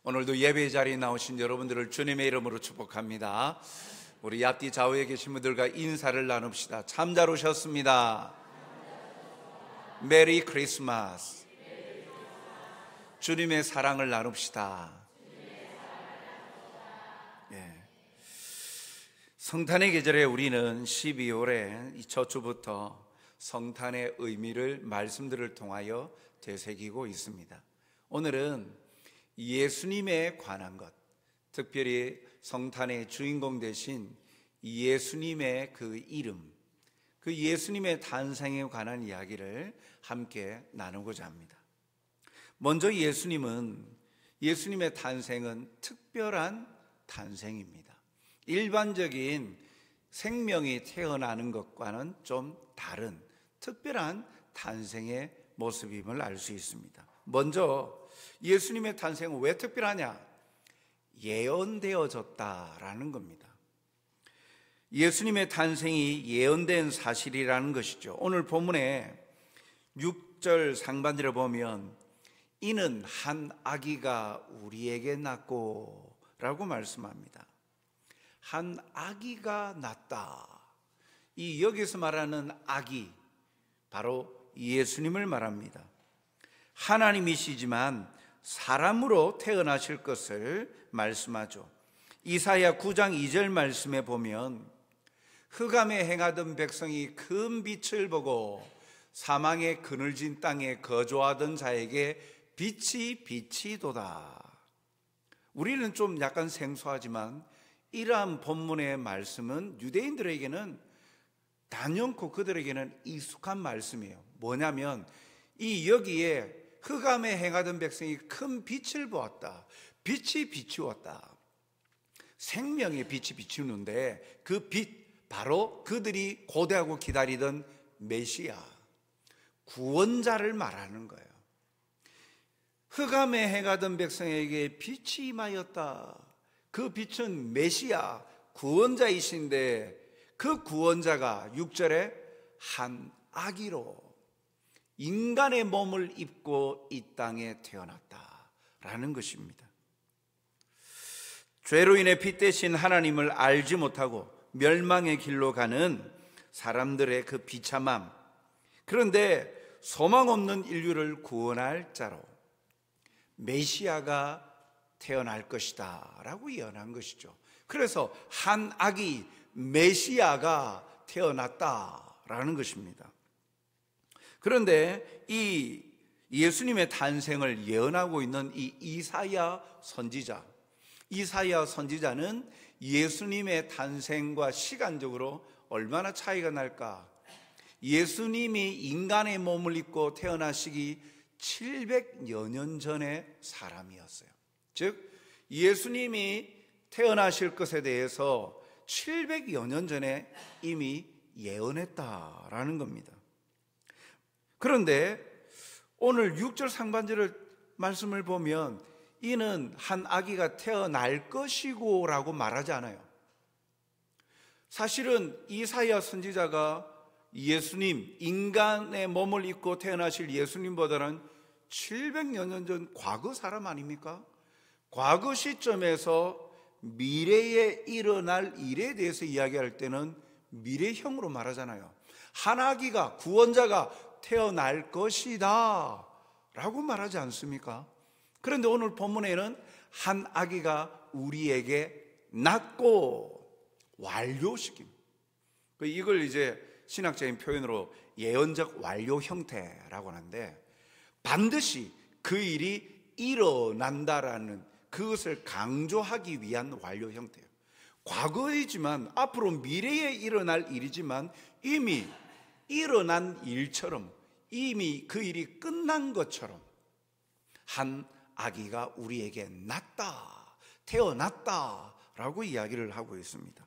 오늘도 예배 자리에 나오신 여러분들을 주님의 이름으로 축복합니다. 우리 앞뒤 좌우에 계신 분들과 인사를 나눕시다. 참 잘 오셨습니다. 메리 크리스마스. 주님의 사랑을 나눕시다. 성탄의 계절에 우리는 12월에 첫 주부터 성탄의 의미를 말씀들을 통하여 되새기고 있습니다. 오늘은 예수님에 관한 것, 특별히 성탄의 주인공 되신 예수님의 그 이름, 그 예수님의 탄생에 관한 이야기를 함께 나누고자 합니다. 먼저 예수님의 탄생은 특별한 탄생입니다. 일반적인 생명이 태어나는 것과는 좀 다른 특별한 탄생의 모습임을 알 수 있습니다. 먼저 예수님의 탄생은 왜 특별하냐? 예언되어졌다라는 겁니다. 예수님의 탄생이 예언된 사실이라는 것이죠. 오늘 본문에 6절 상반절에 보면 이는 한 아기가 우리에게 낳고 라고 말씀합니다. 한 아기가 낳다. 이 여기서 말하는 아기, 바로 예수님을 말합니다. 하나님이시지만 사람으로 태어나실 것을 말씀하죠. 이사야 9장 2절 말씀에 보면 흑암에 행하던 백성이 큰 빛을 보고 사망의 그늘진 땅에 거주하던 자에게 빛이 비치도다. 우리는 좀 약간 생소하지만 이러한 본문의 말씀은 유대인들에게는 단연코 그들에게는 익숙한 말씀이에요. 뭐냐면 이 여기에 흑암에 행하던 백성이 큰 빛을 보았다. 빛이 비추었다. 생명의 빛이 비추는데 그 빛, 바로 그들이 고대하고 기다리던 메시아, 구원자를 말하는 거예요. 흑암에 행하던 백성에게 빛이 임하였다. 그 빛은 메시아, 구원자이신데 그 구원자가 6절에 한 아기로 인간의 몸을 입고 이 땅에 태어났다라는 것입니다. 죄로 인해 빛 대신 하나님을 알지 못하고 멸망의 길로 가는 사람들의 그 비참함, 그런데 소망 없는 인류를 구원할 자로 메시아가 태어날 것이다 라고 예언한 것이죠. 그래서 한 아기 메시아가 태어났다라는 것입니다. 그런데 이 예수님의 탄생을 예언하고 있는 이 이사야 선지자는 예수님의 탄생과 시간적으로 얼마나 차이가 날까? 예수님이 인간의 몸을 입고 태어나시기 700여 년 전의 사람이었어요. 즉 예수님이 태어나실 것에 대해서 700여 년 전에 이미 예언했다라는 겁니다. 그런데 오늘 6절 상반절의 말씀을 보면 이는 한 아기가 태어날 것이고 라고 말하지 않아요. 사실은 이사야 선지자가 예수님, 인간의 몸을 입고 태어나실 예수님보다는 700여 년 전 과거 사람 아닙니까? 과거 시점에서 미래에 일어날 일에 대해서 이야기할 때는 미래형으로 말하잖아요. 한 아기가, 구원자가 태어날 것이다 라고 말하지 않습니까? 그런데 오늘 본문에는 한 아기가 우리에게 낳고 완료시킴. 이걸 이제 신학적인 표현으로 예언적 완료 형태라고 하는데 반드시 그 일이 일어난다라는 그것을 강조하기 위한 완료 형태예요. 과거이지만 앞으로 미래에 일어날 일이지만 이미 일어난 일처럼, 이미 그 일이 끝난 것처럼 한 아기가 우리에게 낳다, 태어났다 라고 이야기를 하고 있습니다.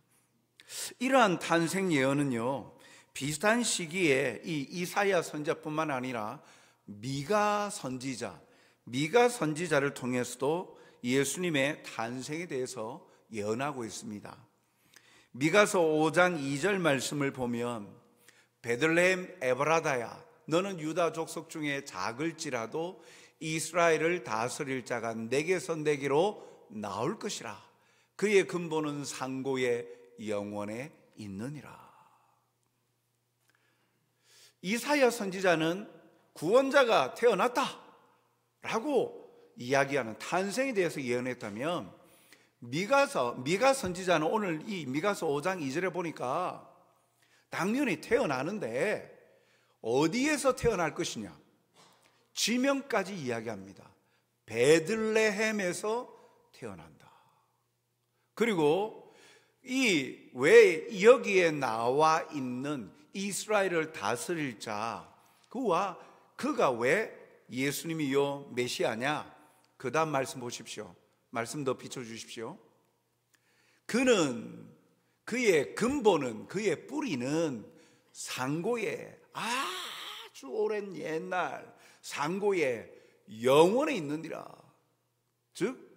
이러한 탄생 예언은요, 비슷한 시기에 이 이사야 선지자뿐만 아니라 미가 선지자를 통해서도 예수님의 탄생에 대해서 예언하고 있습니다. 미가서 5장 2절 말씀을 보면 베들레헴 에브라다야, 너는 유다 족속 중에 작을지라도 이스라엘을 다스릴 자가 내게서 내게로 나올 것이라. 그의 근본은 상고의 영원에 있느니라. 이사야 선지자는 구원자가 태어났다 라고 이야기하는 탄생에 대해서 예언했다면, 미가 선지자는 오늘 이 미가서 5장 2절에 보니까 당연히 태어나는데 어디에서 태어날 것이냐, 지명까지 이야기합니다. 베들레헴에서 태어난다. 그리고 왜 여기에 나와 있는 이스라엘을 다스릴 자, 그가 왜 예수님이요 메시아냐? 그 다음 말씀 보십시오. 말씀 더 비춰주십시오. 그의 근본은, 그의 뿌리는 상고의, 아주 오랜 옛날 상고의 영원에 있느니라. 즉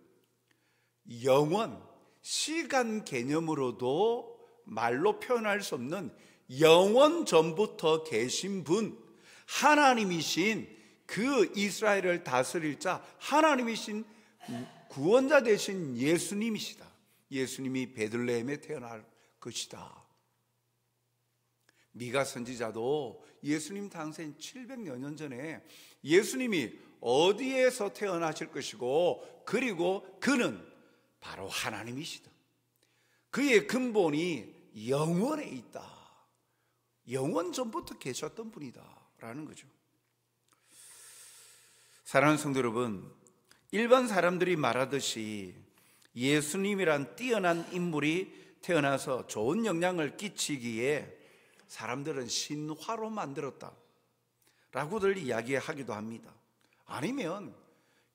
영원, 시간 개념으로도 말로 표현할 수 없는 영원 전부터 계신 분, 하나님이신 그 이스라엘을 다스릴 자, 하나님이신 구원자 되신 예수님이시다. 예수님이 베들레헴에 태어날 것이다. 미가 선지자도 예수님 탄생 700여 년 전에 예수님이 어디에서 태어나실 것이고, 그리고 그는 바로 하나님이시다. 그의 근본이 영원에 있다. 영원 전부터 계셨던 분이다 라는 거죠. 사랑하는 성도 여러분, 일반 사람들이 말하듯이 예수님이란 뛰어난 인물이 태어나서 좋은 영향을 끼치기에 사람들은 신화로 만들었다 라고들 이야기하기도 합니다. 아니면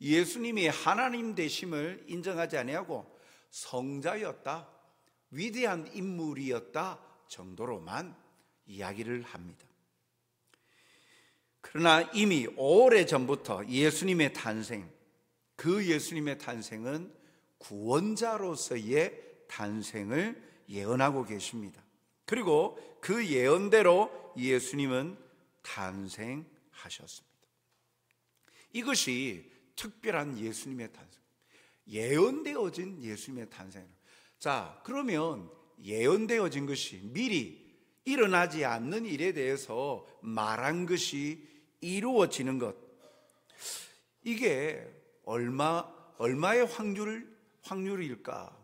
예수님이 하나님 되심을 인정하지 아니하고 성자였다, 위대한 인물이었다 정도로만 이야기를 합니다. 그러나 이미 오래전부터 예수님의 탄생, 그 예수님의 탄생은 구원자로서의 탄생을 예언하고 계십니다. 그리고 그 예언대로 예수님은 탄생하셨습니다. 이것이 특별한 예수님의 탄생, 예언되어진 예수님의 탄생. 자, 그러면 예언되어진 것이, 미리 일어나지 않는 일에 대해서 말한 것이 이루어지는 것, 이게 얼마의 확률일까?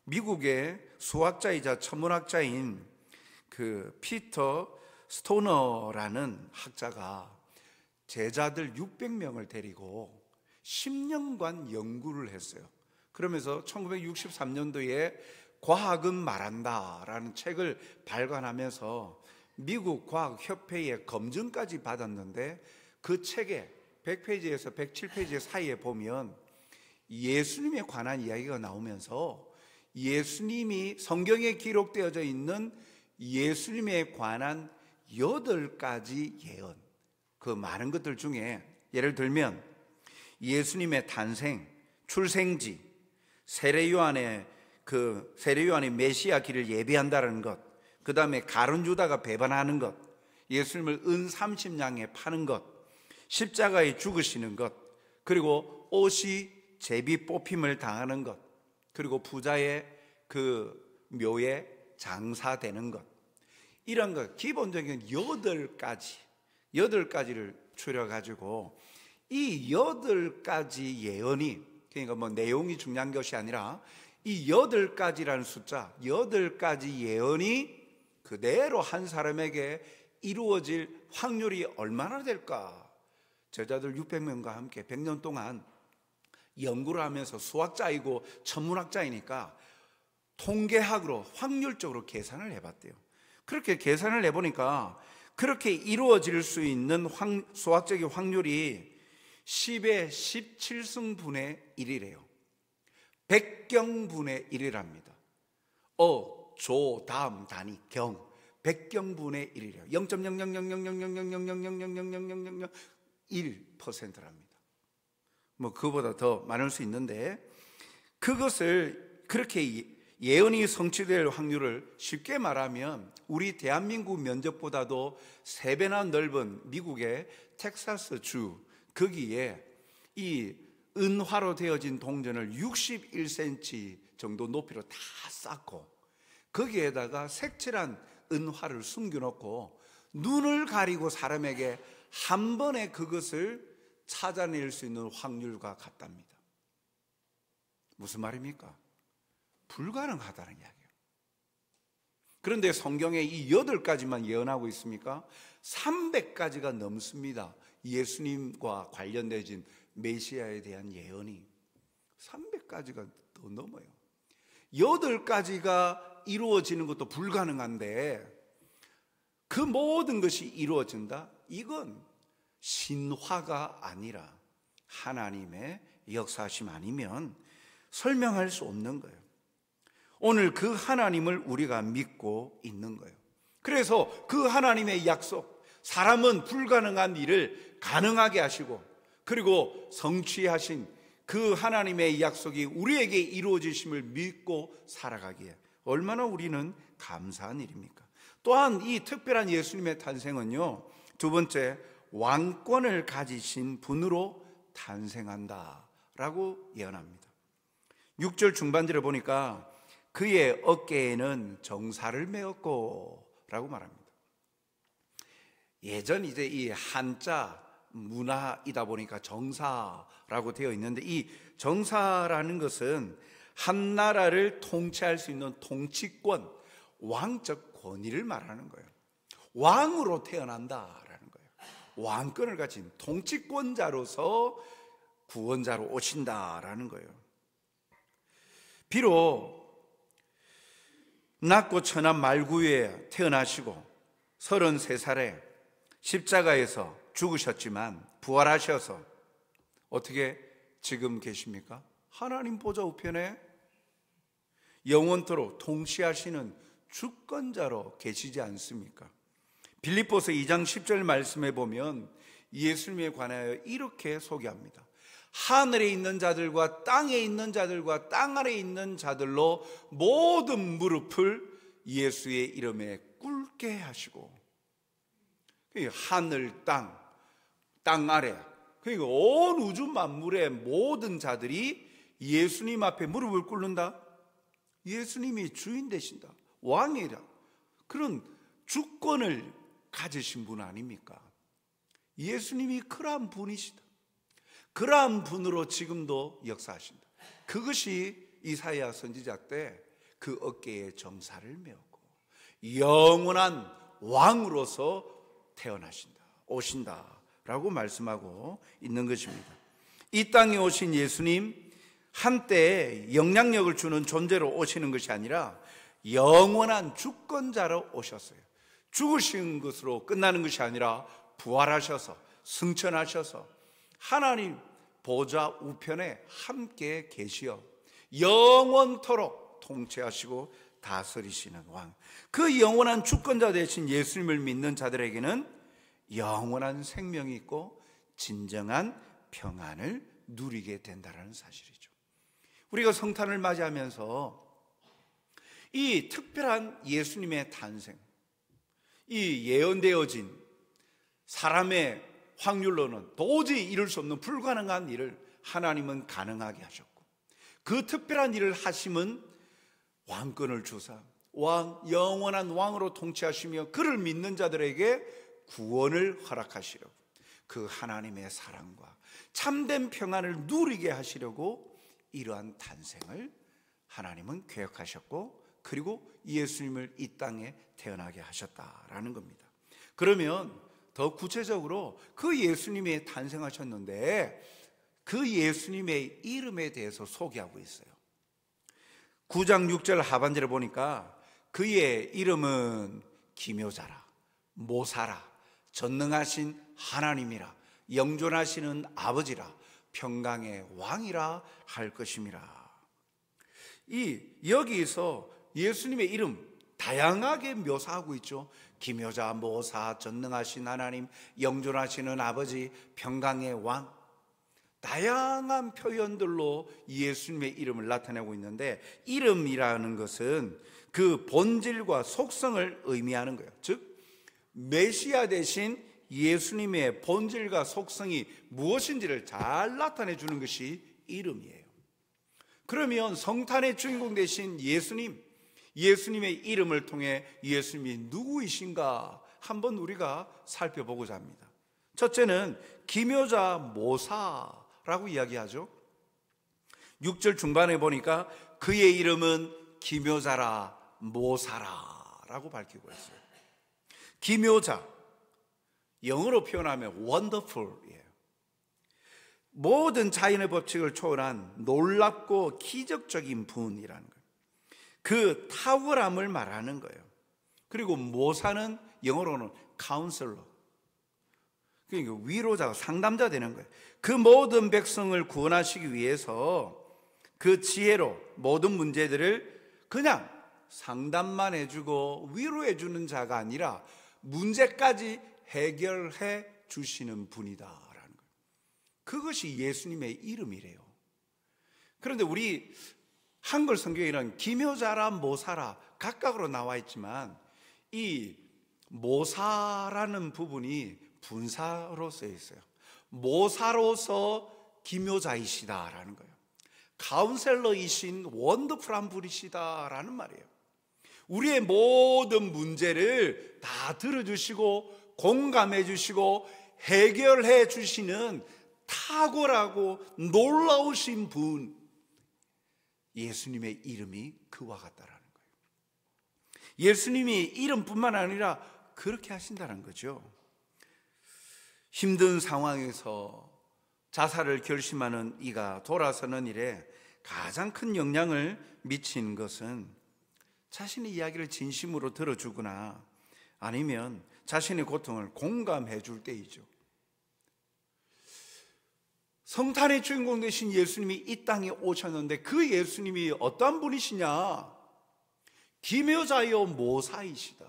미국의 수학자이자 천문학자인 그 피터 스토너라는 학자가 제자들 600명을 데리고 10년간 연구를 했어요. 그러면서 1963년도에 과학은 말한다라는 책을 발간하면서 미국 과학협회의 검증까지 받았는데, 그 책에 100페이지에서 107페이지 사이에 보면 예수님에 관한 이야기가 나오면서 예수님이 성경에 기록되어져 있는 예수님에 관한 8가지 예언, 그 많은 것들 중에 예를 들면 예수님의 탄생, 출생지, 세례요한의 메시아 길을 예비한다는 것, 그 다음에 가룟 유다가 배반하는 것, 예수님을 은 30냥에 파는 것, 십자가에 죽으시는 것, 그리고 옷이 제비 뽑힘을 당하는 것, 그리고 부자의 그 묘에 장사되는 것, 이런 것, 기본적인 8가지를 추려가지고 이 8가지 예언이, 그러니까 뭐 내용이 중요한 것이 아니라 이 8가지라는 숫자, 8가지 예언이 그대로 한 사람에게 이루어질 확률이 얼마나 될까? 제자들 600명과 함께 100년 동안 연구를 하면서, 수학자이고 천문학자이니까 통계학으로 확률적으로 계산을 해봤대요. 그렇게 계산을 해보니까 그렇게 이루어질 수 있는 수학적인 확률이 10의 17승분의 1이래요. 100경분의 1이랍니다. 조, 다음 단위, 경, 100경분의 1이래요. 0.000000000000001%랍니다. 뭐 그거보다 더 많을 수 있는데, 그것을 그렇게 예언이 성취될 확률을 쉽게 말하면 우리 대한민국 면적보다도 3배나 넓은 미국의 텍사스 주, 거기에 이 은화로 되어진 동전을 61cm 정도 높이로 다 쌓고 거기에다가 색칠한 은화를 숨겨놓고 눈을 가리고 사람에게 한 번에 그것을 찾아낼 수 있는 확률과 같답니다. 무슨 말입니까? 불가능하다는 이야기예요. 그런데 성경에 이 8가지만 예언하고 있습니까? 300가지가 넘습니다. 예수님과 관련되어진 메시아에 대한 예언이 300가지가 더 넘어요. 8가지가 이루어지는 것도 불가능한데 그 모든 것이 이루어진다? 이건 신화가 아니라 하나님의 역사하심 아니면 설명할 수 없는 거예요. 오늘 그 하나님을 우리가 믿고 있는 거예요. 그래서 그 하나님의 약속, 사람은 불가능한 일을 가능하게 하시고 그리고 성취하신 그 하나님의 약속이 우리에게 이루어지심을 믿고 살아가기에 얼마나 우리는 감사한 일입니까? 또한 이 특별한 예수님의 탄생은요, 두 번째, 왕권을 가지신 분으로 탄생한다라고 예언합니다. 6절 중반절에 보니까 그의 어깨에는 정사를 메었고 라고 말합니다. 예전 이제 이 한자 문화이다 보니까 정사라고 되어 있는데 이 정사라는 것은 한 나라를 통치할 수 있는 통치권, 왕적 권위를 말하는 거예요. 왕으로 태어난다라는 거예요. 왕권을 가진 통치권자로서 구원자로 오신다라는 거예요. 비록 낮고 천한 말구에 태어나시고 33살에 십자가에서 죽으셨지만 부활하셔서 어떻게 지금 계십니까? 하나님 보좌 우편에 영원토록 통치하시는 주권자로 계시지 않습니까? 빌립보서 2장 10절 말씀에 보면 예수님에 관하여 이렇게 소개합니다. 하늘에 있는 자들과 땅에 있는 자들과 땅 아래에 있는 자들로 모든 무릎을 예수의 이름에 꿇게 하시고, 하늘, 땅 아래, 그러니까 온 우주 만물의 모든 자들이 예수님 앞에 무릎을 꿇는다? 예수님이 주인 되신다, 왕이라, 그런 주권을 가지신 분 아닙니까? 예수님이 그러한 분이시다. 그러한 분으로 지금도 역사하신다. 그것이 이사야 선지자 때 그 어깨에 정사를 메었고 영원한 왕으로서 태어나신다, 오신다라고 말씀하고 있는 것입니다. 이 땅에 오신 예수님, 한때 영향력을 주는 존재로 오시는 것이 아니라 영원한 주권자로 오셨어요. 죽으신 것으로 끝나는 것이 아니라 부활하셔서 승천하셔서 하나님 보좌 우편에 함께 계시어 영원토록 통치하시고 다스리시는 왕, 그 영원한 주권자 되신 예수님을 믿는 자들에게는 영원한 생명이 있고 진정한 평안을 누리게 된다는 사실이죠. 우리가 성탄을 맞이하면서 이 특별한 예수님의 탄생, 이 예언되어진 사람의 확률로는 도저히 이룰 수 없는 불가능한 일을 하나님은 가능하게 하셨고, 그 특별한 일을 하심은 왕권을 주사 영원한 왕으로 통치하시며 그를 믿는 자들에게 구원을 허락하시려고, 그 하나님의 사랑과 참된 평안을 누리게 하시려고 이러한 탄생을 하나님은 계획하셨고, 그리고 예수님을 이 땅에 태어나게 하셨다라는 겁니다. 그러면 더 구체적으로 그 예수님이 탄생하셨는데 그 예수님의 이름에 대해서 소개하고 있어요. 9장 6절 하반절에 보니까 그의 이름은 기묘자라, 모사라, 전능하신 하나님이라, 영존하시는 아버지라, 평강의 왕이라 할 것임이라. 여기서 예수님의 이름 다양하게 묘사하고 있죠. 기묘자, 모사, 전능하신 하나님, 영존하시는 아버지, 평강의 왕, 다양한 표현들로 예수님의 이름을 나타내고 있는데, 이름이라는 것은 그 본질과 속성을 의미하는 거예요. 즉 메시아 대신 예수님의 본질과 속성이 무엇인지를 잘 나타내 주는 것이 이름이에요. 그러면 성탄의 주인공 되신 예수님의 이름을 통해 예수님이 누구이신가 한번 우리가 살펴보고자 합니다. 첫째는 기묘자 모사라고 이야기하죠. 6절 중반에 보니까 그의 이름은 기묘자라 모사라라고 밝히고 있어요. 기묘자, 영어로 표현하면 wonderful이에요. 모든 자연의 법칙을 초월한 놀랍고 기적적인 분이라는 거예요. 그 탁월함을 말하는 거예요. 그리고 모사는 영어로는 카운슬러, 그러니까 위로자, 상담자 되는 거예요. 그 모든 백성을 구원하시기 위해서 그 지혜로 모든 문제들을 그냥 상담만 해주고 위로해 주는 자가 아니라 문제까지 해결해 주시는 분이다라는 거예요. 그것이 예수님의 이름이래요. 그런데 우리 한글 성경에는 기묘자라 모사라 각각으로 나와 있지만 이 모사라는 부분이 분사로 쓰여 있어요. 모사로서 기묘자이시다라는 거예요. 카운셀러이신 원더풀한 분이시다라는 말이에요. 우리의 모든 문제를 다 들어주시고 공감해 주시고 해결해 주시는 탁월하고 놀라우신 분, 예수님의 이름이 그와 같다라는 거예요. 예수님이 이름뿐만 아니라 그렇게 하신다는 거죠. 힘든 상황에서 자살을 결심하는 이가 돌아서는 일에 가장 큰 영향을 미친 것은 자신의 이야기를 진심으로 들어주거나 아니면 자신의 고통을 공감해 줄 때이죠. 성탄의 주인공 되신 예수님이 이 땅에 오셨는데 그 예수님이 어떤 분이시냐? 기묘자요 모사이시다.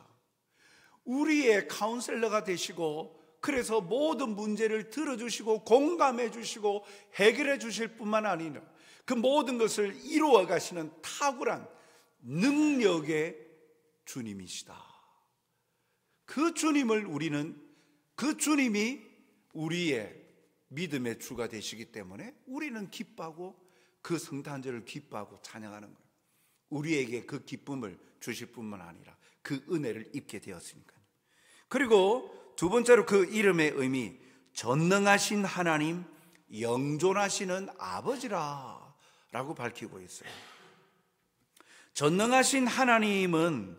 우리의 카운셀러가 되시고 그래서 모든 문제를 들어주시고 공감해 주시고 해결해 주실 뿐만 아니라 그 모든 것을 이루어 가시는 탁월한 능력의 주님이시다. 그 주님이 우리의 믿음의 주가 되시기 때문에 우리는 기뻐하고 그 성탄절을 기뻐하고 찬양하는 거예요. 우리에게 그 기쁨을 주실 뿐만 아니라 그 은혜를 입게 되었으니까요. 그리고 두 번째로 그 이름의 의미, 전능하신 하나님, 영존하시는 아버지라 라고 밝히고 있어요. 전능하신 하나님은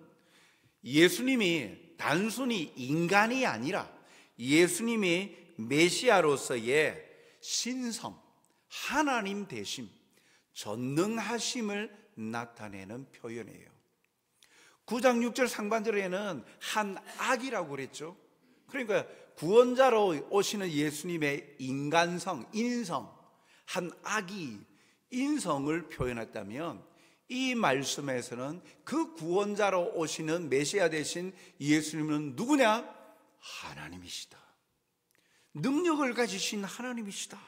예수님이 단순히 인간이 아니라 예수님이 메시아로서의 신성, 하나님 되심, 전능하심을 나타내는 표현이에요. 9장 6절 상반절에는 한 악이라고 그랬죠. 그러니까 구원자로 오시는 예수님의 인간성, 인성, 한 악이 인성을 표현했다면 이 말씀에서는 그 구원자로 오시는 메시아 되신 예수님은 누구냐? 하나님이시다. 능력을 가지신 하나님이시다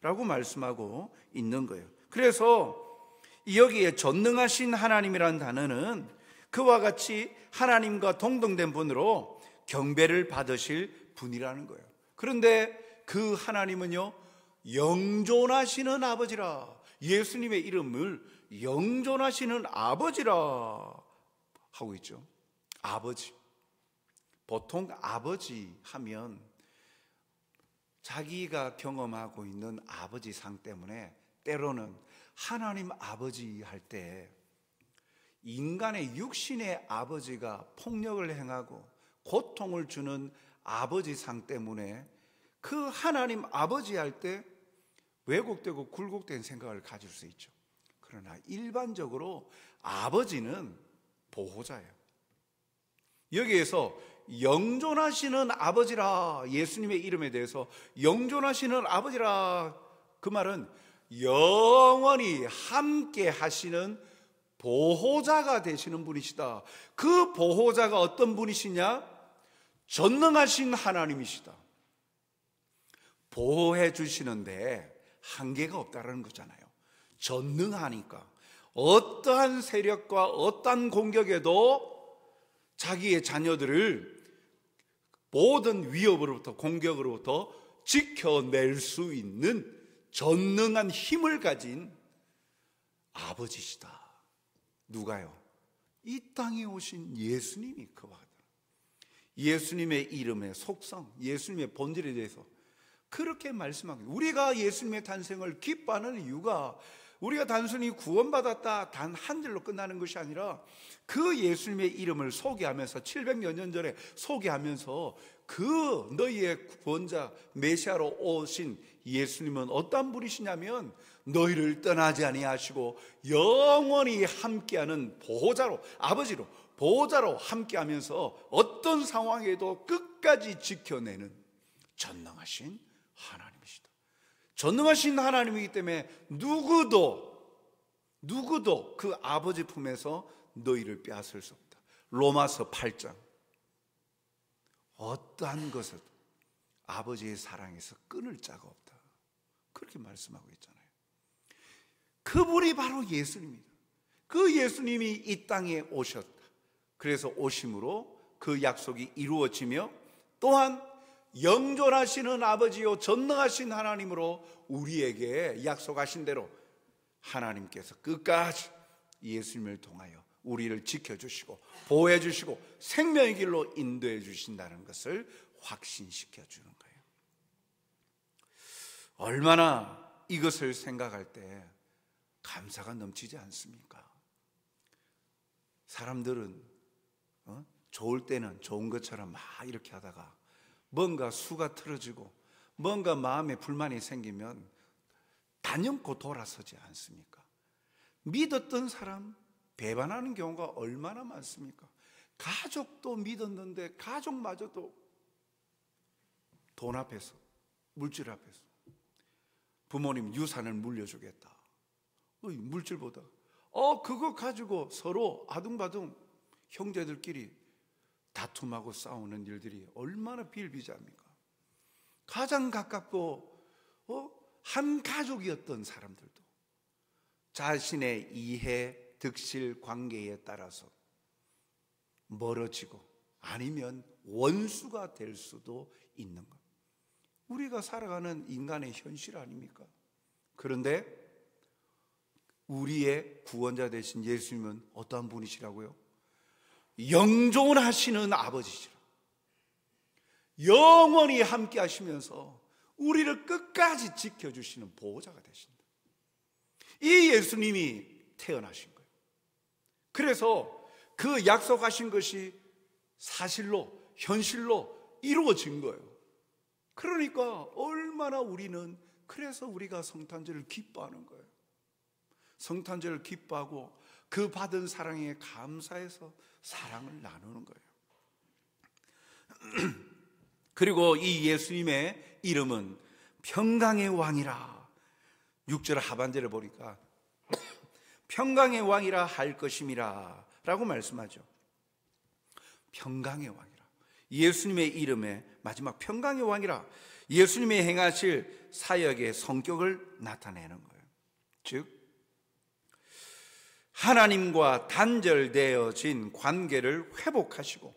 라고 말씀하고 있는 거예요. 그래서 여기에 전능하신 하나님이라는 단어는 그와 같이 하나님과 동등된 분으로 경배를 받으실 분이라는 거예요. 그런데 그 하나님은요, 영존하시는 아버지라, 예수님의 이름을 영존하시는 아버지라 하고 있죠. 아버지. 보통 아버지 하면 자기가 경험하고 있는 아버지 상 때문에 때로는 하나님 아버지 할 때 인간의 육신의 아버지가 폭력을 행하고 고통을 주는 아버지 상 때문에 그 하나님 아버지 할 때 왜곡되고 굴곡된 생각을 가질 수 있죠. 그러나 일반적으로 아버지는 보호자예요. 여기에서 영존하시는 아버지라, 예수님의 이름에 대해서 영존하시는 아버지라, 그 말은 영원히 함께 하시는 보호자가 되시는 분이시다. 그 보호자가 어떤 분이시냐? 전능하신 하나님이시다. 보호해 주시는데 한계가 없다는 거잖아요. 전능하니까 어떠한 세력과 어떠한 공격에도 자기의 자녀들을 모든 위협으로부터, 공격으로부터 지켜낼 수 있는 전능한 힘을 가진 아버지시다. 누가요? 이 땅에 오신 예수님이 그와 같다. 예수님의 이름의 속성, 예수님의 본질에 대해서 그렇게 말씀합니다. 우리가 예수님의 탄생을 기뻐하는 이유가 우리가 단순히 구원받았다 단 한 절로 끝나는 것이 아니라 그 예수님의 이름을 소개하면서 700여 년 전에 소개하면서 그 너희의 구원자 메시아로 오신 예수님은 어떤 분이시냐면 너희를 떠나지 아니하시고 영원히 함께하는 보호자로, 아버지로 보호자로 함께하면서 어떤 상황에도 끝까지 지켜내는 전능하신 하나님이시다. 전능하신 하나님이기 때문에 누구도 그 아버지 품에서 너희를 빼앗을 수 없다. 로마서 8장. 어떠한 것을 아버지의 사랑에서 끊을 자가 없다. 그렇게 말씀하고 있잖아요. 그분이 바로 예수님입니다. 그 예수님이 이 땅에 오셨다. 그래서 오심으로 그 약속이 이루어지며 또한 영존하시는 아버지요 전능하신 하나님으로 우리에게 약속하신 대로 하나님께서 끝까지 예수님을 통하여 우리를 지켜주시고 보호해주시고 생명의 길로 인도해 주신다는 것을 확신시켜 주는 거예요. 얼마나 이것을 생각할 때 감사가 넘치지 않습니까? 사람들은 좋을 때는 좋은 것처럼 막 이렇게 하다가 뭔가 수가 틀어지고 뭔가 마음에 불만이 생기면 단연코 돌아서지 않습니까? 믿었던 사람 배반하는 경우가 얼마나 많습니까? 가족도 믿었는데 가족마저도 돈 앞에서, 물질 앞에서 부모님 유산을 물려주겠다. 물질보다 그거 가지고 서로 아둥바둥 형제들끼리 다툼하고 싸우는 일들이 얼마나 비일비재합니까? 가장 가깝고 한 가족이었던 사람들도 자신의 이해, 득실 관계에 따라서 멀어지고 아니면 원수가 될 수도 있는 것. 우리가 살아가는 인간의 현실 아닙니까? 그런데 우리의 구원자 되신 예수님은 어떠한 분이시라고요? 영존하시는 아버지시라. 영원히 함께 하시면서 우리를 끝까지 지켜주시는 보호자가 되신다. 이 예수님이 태어나신 거예요. 그래서 그 약속하신 것이 사실로, 현실로 이루어진 거예요. 그러니까 얼마나 우리는, 그래서 우리가 성탄절을 기뻐하는 거예요. 성탄절을 기뻐하고 그 받은 사랑에 감사해서 사랑을 나누는 거예요. 그리고 이 예수님의 이름은 평강의 왕이라. 6절 하반절에 보니까 평강의 왕이라 할 것임이라 라고 말씀하죠. 평강의 왕이라. 예수님의 이름에 마지막 평강의 왕이라, 예수님의 행하실 사역의 성격을 나타내는 거예요. 즉 하나님과 단절되어진 관계를 회복하시고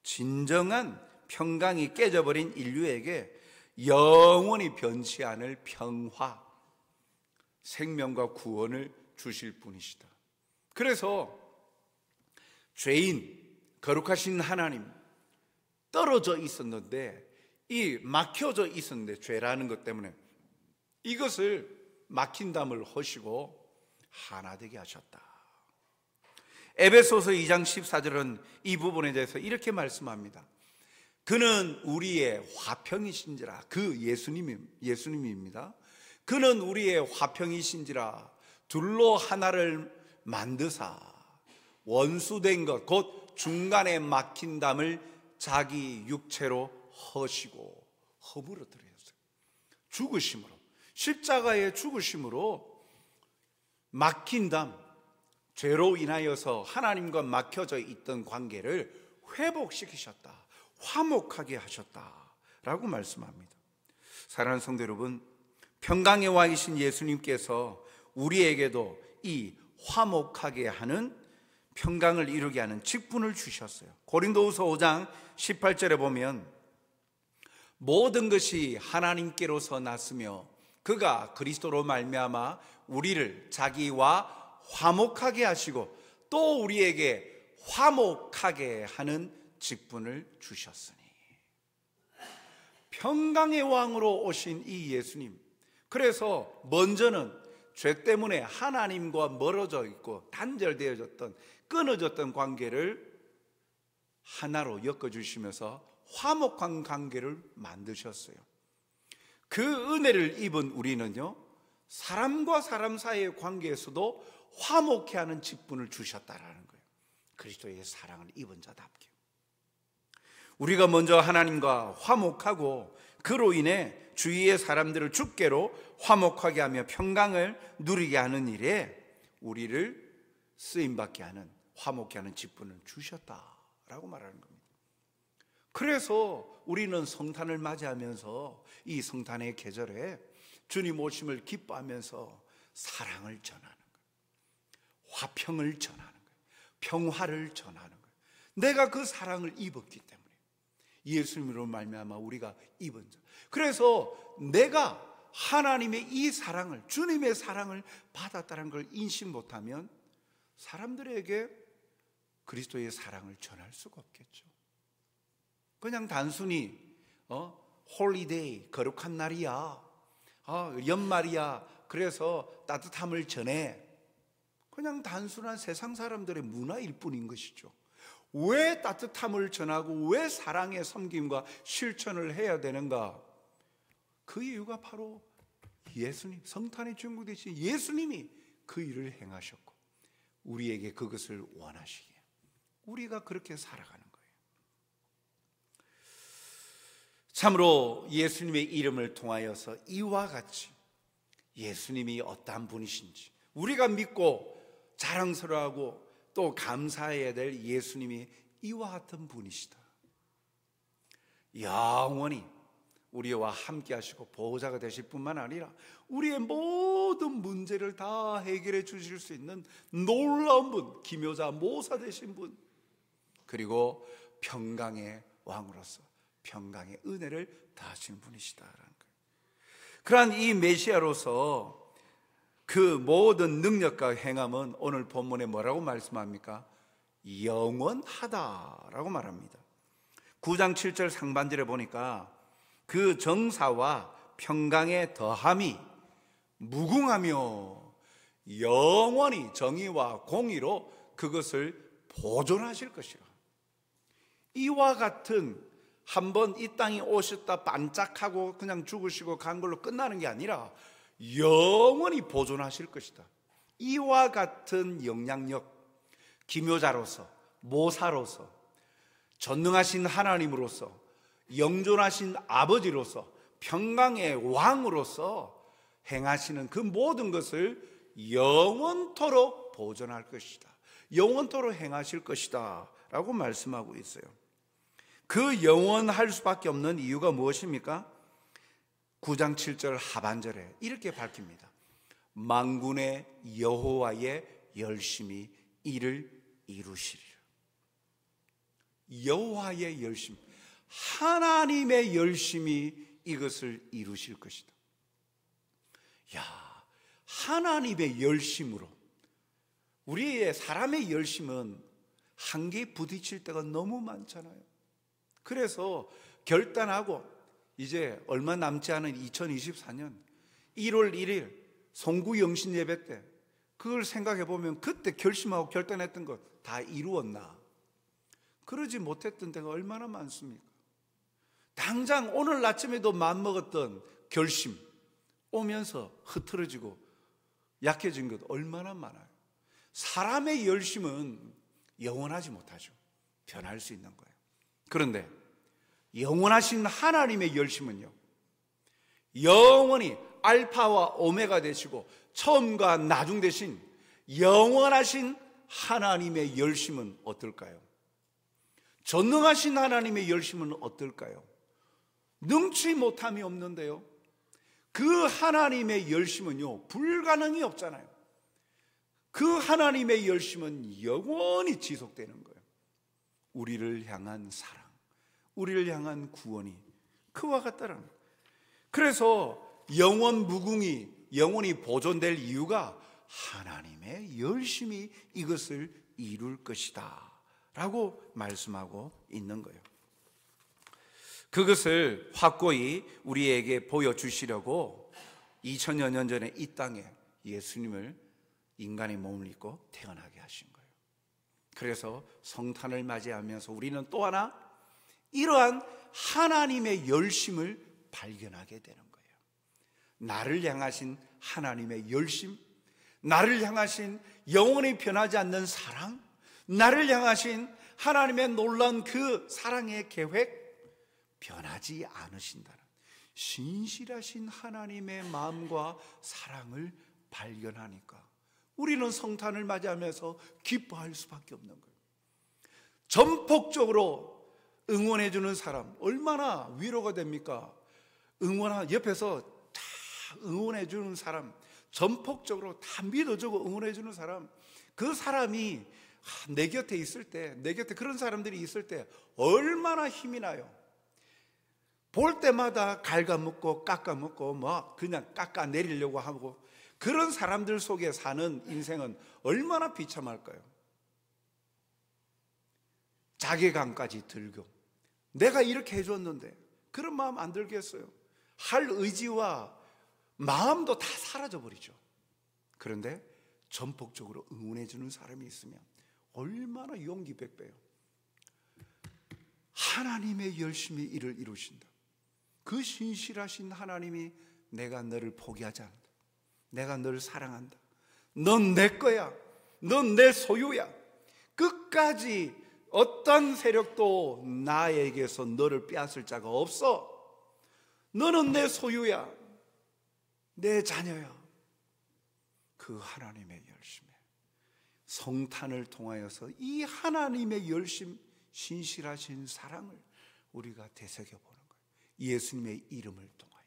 진정한 평강이 깨져버린 인류에게 영원히 변치 않을 평화, 생명과 구원을 주실 분이시다. 그래서 죄인, 거룩하신 하나님 떨어져 있었는데, 이 막혀져 있었는데 죄라는 것 때문에 이것을 막힌 담을 허시고 하나 되게 하셨다. 에베소서 2장 14절은 이 부분에 대해서 이렇게 말씀합니다. 그는 우리의 화평이신지라. 그 예수님입니다. 그는 우리의 화평이신지라. 둘로 하나를 만드사 원수된 것 곧 중간에 막힌 담을 자기 육체로 허시고 허물어뜨렸어요. 죽으심으로, 십자가의 죽으심으로 막힌 담, 죄로 인하여서 하나님과 막혀져 있던 관계를 회복시키셨다, 화목하게 하셨다라고 말씀합니다. 사랑하는 성도 여러분, 평강의 왕이신 예수님께서 우리에게도 이 화목하게 하는 평강을 이루게 하는 직분을 주셨어요. 고린도후서 5장 18절에 보면 모든 것이 하나님께로서 났으며 그가 그리스도로 말미암아 우리를 자기와 화목하게 하시고 또 우리에게 화목하게 하는 직분을 주셨으니. 평강의 왕으로 오신 이 예수님, 그래서 먼저는 죄 때문에 하나님과 멀어져 있고 단절되어졌던, 끊어졌던 관계를 하나로 엮어주시면서 화목한 관계를 만드셨어요. 그 은혜를 입은 우리는요, 사람과 사람 사이의 관계에서도 화목해 하는 직분을 주셨다라는 거예요. 그리스도의 사랑을 입은 자답게 우리가 먼저 하나님과 화목하고 그로 인해 주위의 사람들을 주께로 화목하게 하며 평강을 누리게 하는 일에 우리를 쓰임받게 하는, 화목케 하는 직분을 주셨다라고 말하는 겁니다. 그래서 우리는 성탄을 맞이하면서 이 성탄의 계절에 주님 오심을 기뻐하면서 사랑을 전하는 거예요. 화평을 전하는 거예요. 평화를 전하는 거예요. 내가 그 사랑을 입었기 때문에, 예수님으로 말미암아 우리가 입은 자. 그래서 내가 하나님의 이 사랑을, 주님의 사랑을 받았다는 걸 인식 못하면 사람들에게 그리스도의 사랑을 전할 수가 없겠죠. 그냥 단순히 홀리데이, 거룩한 날이야, 연말이야, 그래서 따뜻함을 전해, 그냥 단순한 세상 사람들의 문화일 뿐인 것이죠. 왜 따뜻함을 전하고 왜 사랑의 섬김과 실천을 해야 되는가? 그 이유가 바로 예수님, 성탄의 중국 되신 예수님이 그 일을 행하셨고 우리에게 그것을 원하시기에 우리가 그렇게 살아가는 거예요. 참으로 예수님의 이름을 통하여서 이와 같이 예수님이 어떠한 분이신지 우리가 믿고 자랑스러워하고 또 감사해야 될 예수님이 이와 같은 분이시다, 영원히 우리와 함께 하시고 보호자가 되실 뿐만 아니라 우리의 모든 문제를 다 해결해 주실 수 있는 놀라운 분, 기묘자 모사 되신 분, 그리고 평강의 왕으로서 평강의 은혜를 다하시는 분이시다라는 거예요. 그러한 이 메시아로서 그 모든 능력과 행함은 오늘 본문에 뭐라고 말씀합니까? 영원하다라고 말합니다. 9장 7절 상반절에 보니까 그 정사와 평강의 더함이 무궁하며 영원히 정의와 공의로 그것을 보존하실 것이라. 이와 같은 한번 이 땅에 오셨다 반짝하고 그냥 죽으시고 간 걸로 끝나는 게 아니라 영원히 보존하실 것이다. 이와 같은 영향력, 기묘자로서, 모사로서, 전능하신 하나님으로서, 영존하신 아버지로서, 평강의 왕으로서 행하시는 그 모든 것을 영원토록 보존할 것이다, 영원토록 행하실 것이다 라고 말씀하고 있어요. 그 영원할 수밖에 없는 이유가 무엇입니까? 9장 7절 하반절에 이렇게 밝힙니다. 만군의 여호와의 열심이 이를 이루시리라. 여호와의 열심, 하나님의 열심이 이것을 이루실 것이다. 야, 하나님의 열심으로, 우리의 사람의 열심은 한계에 부딪힐 때가 너무 많잖아요. 그래서 결단하고 이제 얼마 남지 않은 2024년 1월 1일 송구 영신 예배 때 그걸 생각해 보면 그때 결심하고 결단했던 것 다 이루었나? 그러지 못했던 때가 얼마나 많습니까? 당장 오늘 아침에도 마음먹었던 결심 오면서 흐트러지고 약해진 것 얼마나 많아요. 사람의 열심은 영원하지 못하죠. 변할 수 있는 거예요. 그런데 영원하신 하나님의 열심은요, 영원히 알파와 오메가 되시고 처음과 나중 되신 영원하신 하나님의 열심은 어떨까요? 전능하신 하나님의 열심은 어떨까요? 능치 못함이 없는데요, 그 하나님의 열심은요 불가능이 없잖아요. 그 하나님의 열심은 영원히 지속되는 거예요. 우리를 향한 사랑, 우리를 향한 구원이 그와 같다는 거예요. 그래서 영원 무궁이 영원히 보존될 이유가 하나님의 열심이 이것을 이룰 것이다 라고 말씀하고 있는 거예요. 그것을 확고히 우리에게 보여주시려고 2000여 년 전에 이 땅에 예수님을 인간의 몸을 입고 태어나게 하신 거예요. 그래서 성탄을 맞이하면서 우리는 또 하나 이러한 하나님의 열심을 발견하게 되는 거예요. 나를 향하신 하나님의 열심, 나를 향하신 영원히 변하지 않는 사랑, 나를 향하신 하나님의 놀라운 그 사랑의 계획, 변하지 않으신다는 신실하신 하나님의 마음과 사랑을 발견하니까 우리는 성탄을 맞이하면서 기뻐할 수밖에 없는 거예요. 전폭적으로 응원해 주는 사람 얼마나 위로가 됩니까? 옆에서 다 응원해 주는 사람, 전폭적으로 다 믿어주고 응원해 주는 사람, 그 사람이 내 곁에 있을 때, 내 곁에 그런 사람들이 있을 때 얼마나 힘이 나요. 볼 때마다 갉아먹고 깎아먹고 그냥 깎아내리려고 하고, 그런 사람들 속에 사는 인생은 얼마나 비참할까요? 자괴감까지 들고, 내가 이렇게 해줬는데 그런 마음 안 들겠어요? 할 의지와 마음도 다 사라져 버리죠. 그런데 전폭적으로 응원해 주는 사람이 있으면 얼마나 용기 백배요. 하나님의 열심히 이를 이루신다. 그 신실하신 하나님이 내가 너를 포기하지 않는다, 내가 너를 사랑한다, 넌 내 거야, 넌 내 소유야, 끝까지 어떤 세력도 나에게서 너를 빼앗을 자가 없어, 너는 내 소유야, 내 자녀야. 그 하나님의 열심에 성탄을 통하여서 이 하나님의 열심, 신실하신 사랑을 우리가 되새겨보는 거예요. 예수님의 이름을 통하여,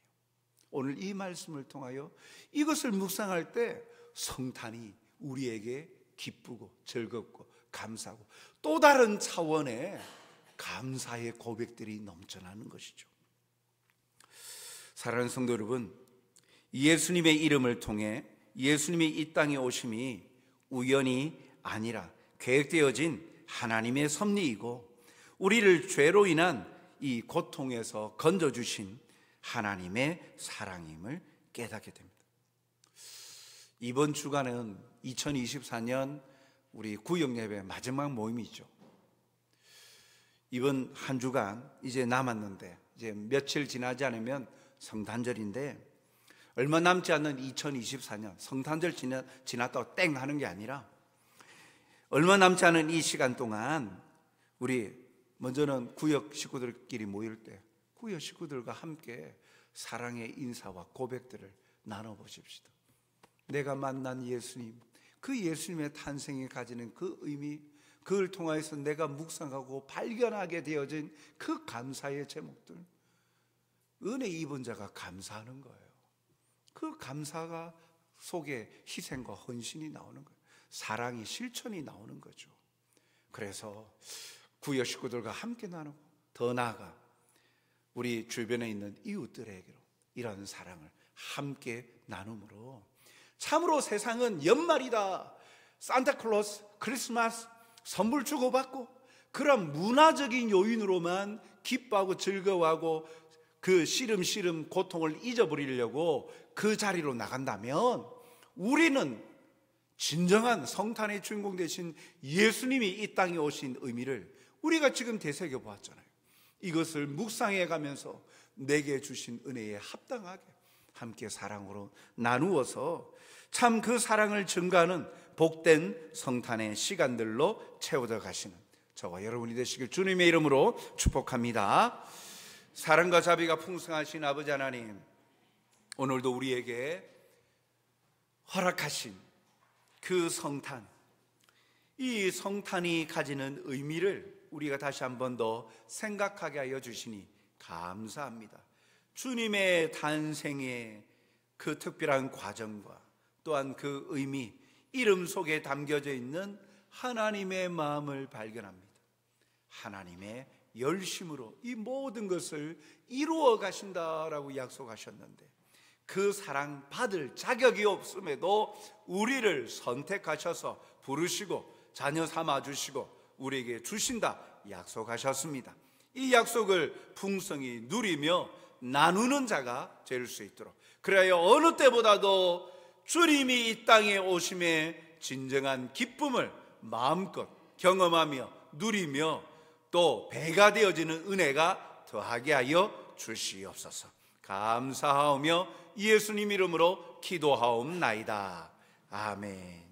오늘 이 말씀을 통하여 이것을 묵상할 때 성탄이 우리에게 기쁘고 즐겁고 감사하고 또 다른 차원의 감사의 고백들이 넘쳐나는 것이죠. 사랑하는 성도 여러분, 예수님의 이름을 통해 예수님이 이 땅에 오심이 우연이 아니라 계획되어진 하나님의 섭리이고, 우리를 죄로 인한 이 고통에서 건져주신 하나님의 사랑임을 깨닫게 됩니다. 이번 주간은 2024년 우리 구역예배 마지막 모임이죠. 이번 한 주간 이제 남았는데, 이제 며칠 지나지 않으면 성탄절인데, 얼마 남지 않는 2024년, 성탄절 지났다고 땡 하는 게 아니라 얼마 남지 않은 이 시간 동안 우리 먼저는 구역 식구들끼리 모일 때 구역 식구들과 함께 사랑의 인사와 고백들을 나눠보십시다. 내가 만난 예수님, 그 예수님의 탄생이 가지는 그 의미, 그걸 통해서 내가 묵상하고 발견하게 되어진 그 감사의 제목들, 은혜 입은 자가 감사하는 거예요. 그 감사가 속에 희생과 헌신이 나오는 거예요. 사랑이 실천이 나오는 거죠. 그래서 구역 식구들과 함께 나누고, 더 나아가 우리 주변에 있는 이웃들에게로 이런 사랑을 함께 나눔으로, 참으로 세상은 연말이다, 산타클로스, 크리스마스, 선물 주고받고 그런 문화적인 요인으로만 기뻐하고 즐거워하고 그 시름시름 고통을 잊어버리려고 그 자리로 나간다면, 우리는 진정한 성탄의 주인공 되신 예수님이 이 땅에 오신 의미를 우리가 지금 되새겨 보았잖아요. 이것을 묵상해 가면서 내게 주신 은혜에 합당하게 함께 사랑으로 나누어서 참 그 사랑을 증가하는 복된 성탄의 시간들로 채워져 가시는 저와 여러분이 되시길 주님의 이름으로 축복합니다. 사랑과 자비가 풍성하신 아버지 하나님, 오늘도 우리에게 허락하신 그 성탄, 이 성탄이 가지는 의미를 우리가 다시 한 번 더 생각하게 하여 주시니 감사합니다. 주님의 탄생의 그 특별한 과정과 또한 그 의미, 이름 속에 담겨져 있는 하나님의 마음을 발견합니다. 하나님의 열심으로 이 모든 것을 이루어 가신다라고 약속하셨는데, 그 사랑 받을 자격이 없음에도 우리를 선택하셔서 부르시고 자녀 삼아 주시고 우리에게 주신다 약속하셨습니다. 이 약속을 풍성히 누리며 나누는 자가 될 수 있도록, 그래야 어느 때보다도 주님이 이 땅에 오심의 진정한 기쁨을 마음껏 경험하며 누리며 또 배가 되어지는 은혜가 더하게 하여 주시옵소서. 감사하오며 예수님 이름으로 기도하옵나이다. 아멘.